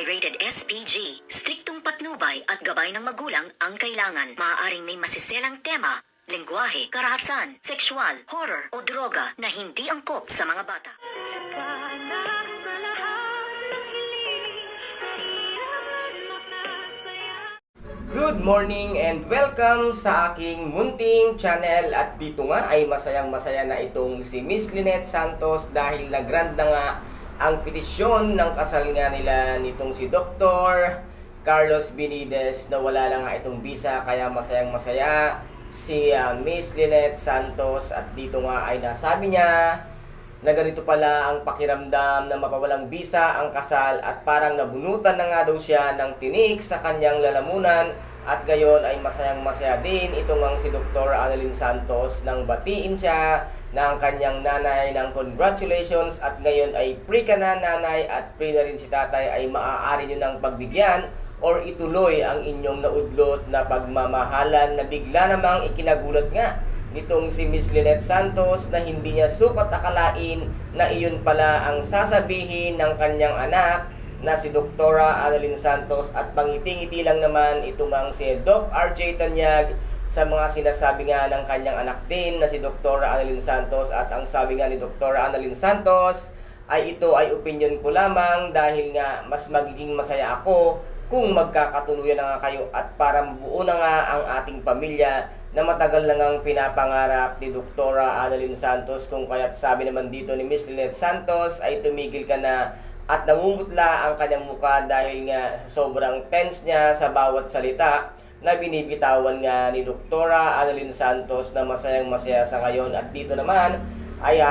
Rated SPG. Striktong patnubay at gabay ng magulang ang kailangan. Maaaring may masiselang tema, lengguwahe, karahasan, sexual, horror o droga na hindi angkop sa mga bata. Good morning and welcome sa aking munting channel. At dito nga ay masayang-masaya na itong si Miss Lynette Santos dahil nag-grant na nga ang petisyon ng kasal nga nila nitong si Dr. Carlos Benitez na wala lang nga itong visa, kaya masayang-masaya si Miss Lynette Santos. At dito nga ay nasabi niya na ganito pala ang pakiramdam na mapawalang bisa ang kasal at parang nabunutan na nga daw siya ng tinik sa kanyang lalamunan. At gayon ay masayang-masaya din itong ang si Dr. Annalyn Santos nang batiin siya ng kanyang nanay ng congratulations. At ngayon ay pre ka na nanay at pre na rin si tatay, ay maaari nyo ng pagbigyan or ituloy ang inyong naudlot na pagmamahalan, na bigla namang ikinagulat nga nitong si Miss Lynette Santos na hindi niya sukat akalain na iyon pala ang sasabihin ng kanyang anak na si Dr. Annalyn Santos. At pangiti-ngiti lang naman itong ang si Doc RJ Tanyag sa mga sinasabi nga ng kanyang anak din na si Dr. Annalyn Santos. At ang sabi nga ni Dr. Annalyn Santos ay ito ay opinion ko lamang dahil nga mas magiging masaya ako kung magkakatuluyan na nga kayo at para mabuo na nga ang ating pamilya na matagal na ngang pinapangarap ni Dr. Annalyn Santos. Kung kaya't sabi naman dito ni Miss Lynette Santos ay tumigil ka na, at namumutla ang kanyang mukha dahil nga sobrang tense niya sa bawat salita na binibitawan nga ni Dr. Annalyn Santos na masayang-masaya sa ngayon. At dito naman ay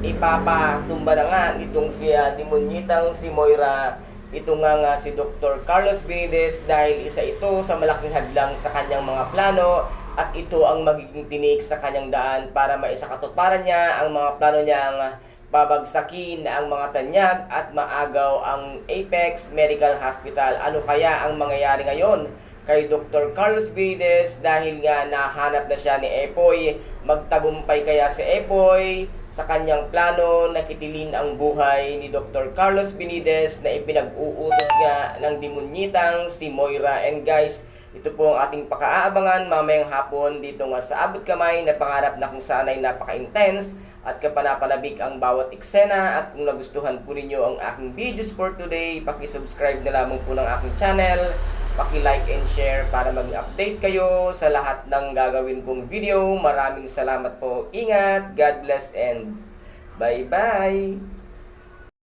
ipapatumba na nga itong si demonyitang si Moira ito nga si Dr. Carlos Benitez dahil isa ito sa malaking hadlang sa kanyang mga plano at ito ang magiging tinik sa kanyang daan para maisakatuparan niya ang mga plano niyang babagsakin ang mga tanyag at maagaw ang Apex Medical Hospital. Ano kaya ang mangyayari ngayon kay Dr. Carlos Benitez dahil nga nahanap na siya ni Epoy? Magtagumpay kaya si Epoy sa kanyang plano na kitilin ang buhay ni Dr. Carlos Benitez na ipinag-uutos nga ng demonyitang si Moira? And guys, ito po ang ating pakaaabangan mamayang hapon dito nga sa Abot Kamay na pangarap na kung saan ay napaka-intense at kapanapanabik ang bawat eksena. At kung nagustuhan po ninyo ang aking videos for today, paki-subscribe na lamang po ng aking channel, paki-like and share para mag-update kayo sa lahat ng gagawin kong video. Maraming salamat po. Ingat, God bless and bye-bye!